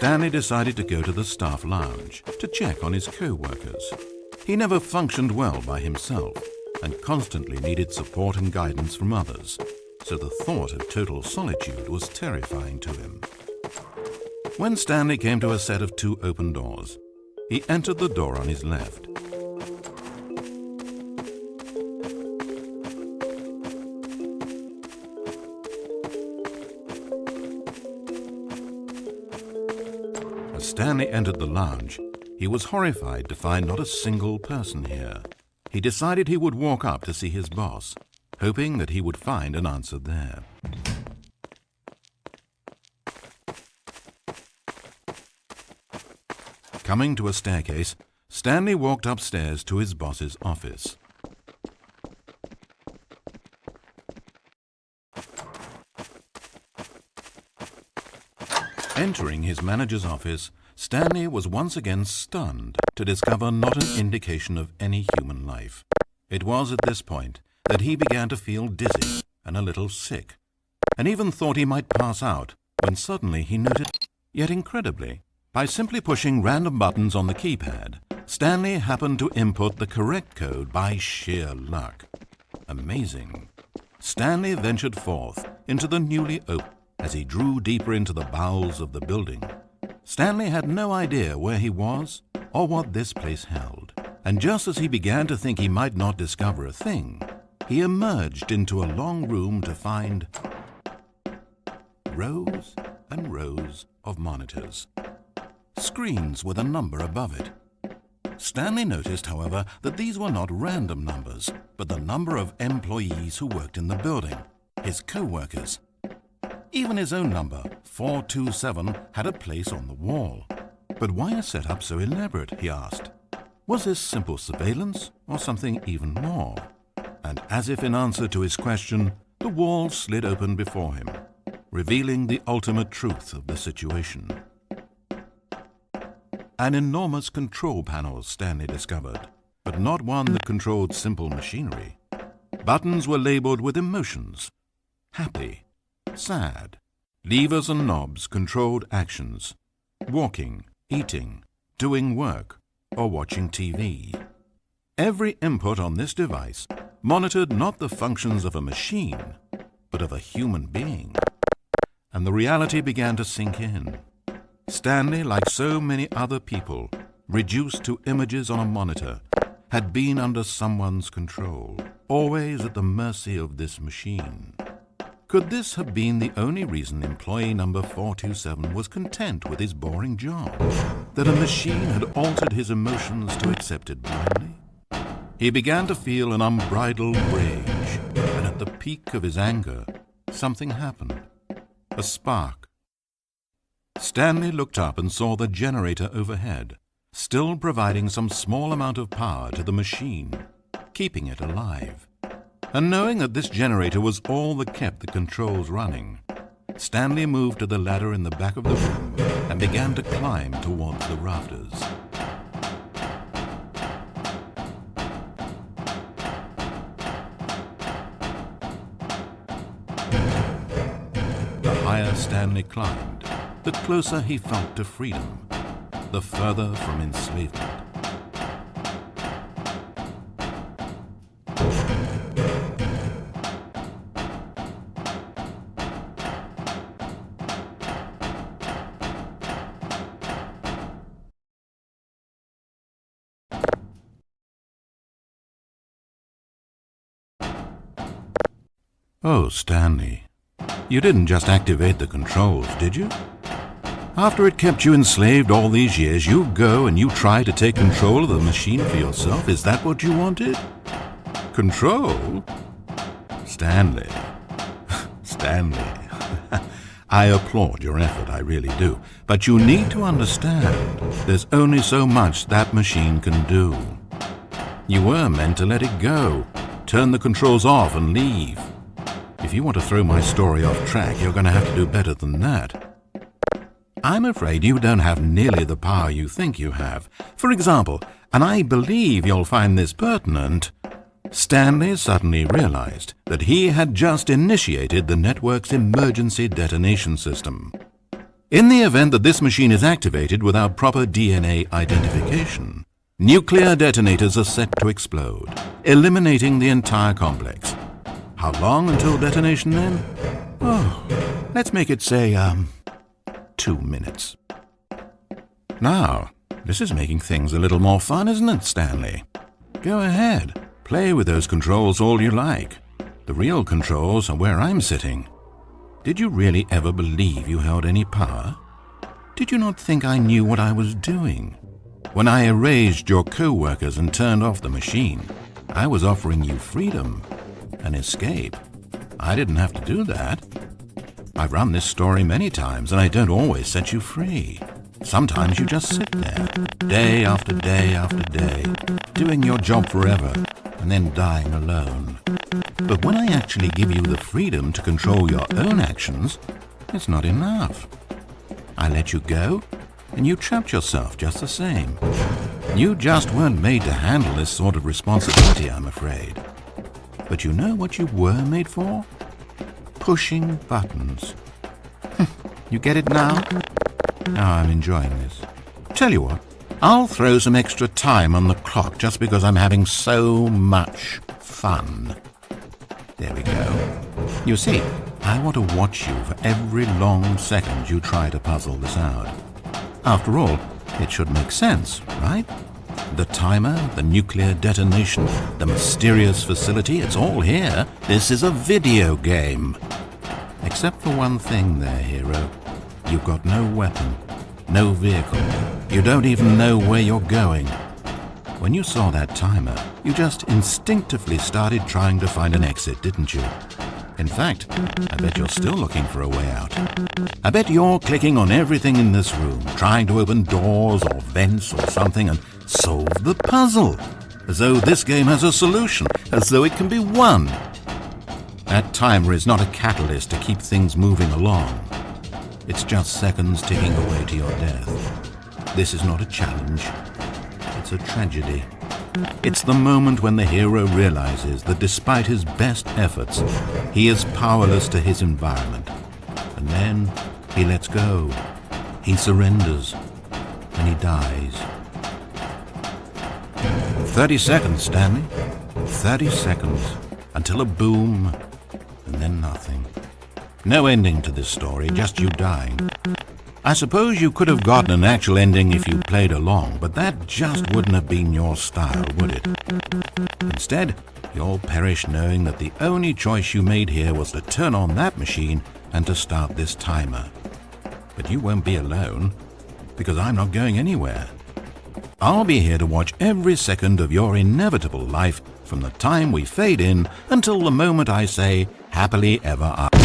Stanley decided to go to the staff lounge to check on his co-workers. He never functioned well by himself and constantly needed support and guidance from others, so the thought of total solitude was terrifying to him. When Stanley came to a set of 2 open doors, he entered the door on his left. As Stanley entered the lounge, he was horrified to find not a single person here. He decided he would walk up to see his boss, hoping that he would find an answer there. Coming to a staircase, Stanley walked upstairs to his boss's office. Entering his manager's office, Stanley was once again stunned to discover not an indication of any human life. It was at this point that he began to feel dizzy and a little sick, and even thought he might pass out, when suddenly he noted, yet incredibly, by simply pushing random buttons on the keypad, Stanley happened to input the correct code by sheer luck. Amazing. Stanley ventured forth into the newly opened. As he drew deeper into the bowels of the building, Stanley had no idea where he was or what this place held. And just as he began to think he might not discover a thing, he emerged into a long room to find rows and rows of monitors, screens with a number above it. Stanley noticed, however, that these were not random numbers, but the number of employees who worked in the building, his co-workers. Even his own number, 427, had a place on the wall. But why a setup so elaborate, he asked. Was this simple surveillance or something even more? And as if in answer to his question, the wall slid open before him, revealing the ultimate truth of the situation. An enormous control panel, Stanley discovered, but not one that controlled simple machinery. Buttons were labeled with emotions: happy, sad. Levers and knobs controlled actions: walking, eating, doing work, or watching TV. Every input on this device monitored not the functions of a machine, but of a human being. And the reality began to sink in. Stanley, like so many other people, reduced to images on a monitor, had been under someone's control, always at the mercy of this machine. Could this have been the only reason employee number 427 was content with his boring job? That a machine had altered his emotions to accept it blindly? He began to feel an unbridled rage, and at the peak of his anger, something happened. A spark. Stanley looked up and saw the generator overhead, still providing some small amount of power to the machine, keeping it alive. And knowing that this generator was all that kept the controls running, Stanley moved to the ladder in the back of the room and began to climb towards the rafters. The higher Stanley climbed, the closer he felt to freedom, the further from enslavement. Oh, Stanley, you didn't just activate the controls, did you? After it kept you enslaved all these years, you go and you try to take control of the machine for yourself? Is that what you wanted? Control? Stanley. Stanley. I applaud your effort, I really do. But you need to understand, there's only so much that machine can do. You were meant to let it go, turn the controls off and leave. If you want to throw my story off track, you're going to have to do better than that. I'm afraid you don't have nearly the power you think you have. For example, and I believe you'll find this pertinent, Stanley suddenly realized that he had just initiated the network's emergency detonation system. In the event that this machine is activated without proper DNA identification, nuclear detonators are set to explode, eliminating the entire complex. How long until detonation then? Oh, let's make it say, 2 minutes. Now, this is making things a little more fun, isn't it, Stanley? Go ahead, play with those controls all you like. The real controls are where I'm sitting. Did you really ever believe you held any power? Did you not think I knew what I was doing? When I erased your co-workers and turned off the machine, I was offering you freedom, an escape. I didn't have to do that. I've run this story many times, and I don't always set you free. Sometimes you just sit there, day after day after day, doing your job forever, and then dying alone. But when I actually give you the freedom to control your own actions, it's not enough. I let you go, and you trapped yourself just the same. You just weren't made to handle this sort of responsibility, I'm afraid. But you know what you were made for? Pushing buttons. You get it now? Now I'm enjoying this. Tell you what, I'll throw some extra time on the clock just because I'm having so much fun. There we go. You see, I want to watch you for every long second you try to puzzle this out. After all, it should make sense, right? The timer, the nuclear detonation, the mysterious facility, it's all here. This is a video game. Except for one thing there, hero. You've got no weapon, no vehicle. You don't even know where you're going. When you saw that timer, you just instinctively started trying to find an exit, didn't you? In fact, I bet you're still looking for a way out. I bet you're clicking on everything in this room, trying to open doors or vents or something and solve the puzzle, as though this game has a solution, as though it can be won. That timer is not a catalyst to keep things moving along. It's just seconds ticking away to your death. This is not a challenge. It's a tragedy. It's the moment when the hero realizes that despite his best efforts, he is powerless to his environment. And then he lets go. He surrenders. And he dies. 30 seconds, Stanley. 30 seconds. Until a boom, and then nothing. No ending to this story, just you dying. I suppose you could have gotten an actual ending if you played along, but that just wouldn't have been your style, would it? Instead, you'll perish knowing that the only choice you made here was to turn on that machine and to start this timer. But you won't be alone, because I'm not going anywhere. I'll be here to watch every second of your inevitable life from the time we fade in until the moment I say, happily ever after.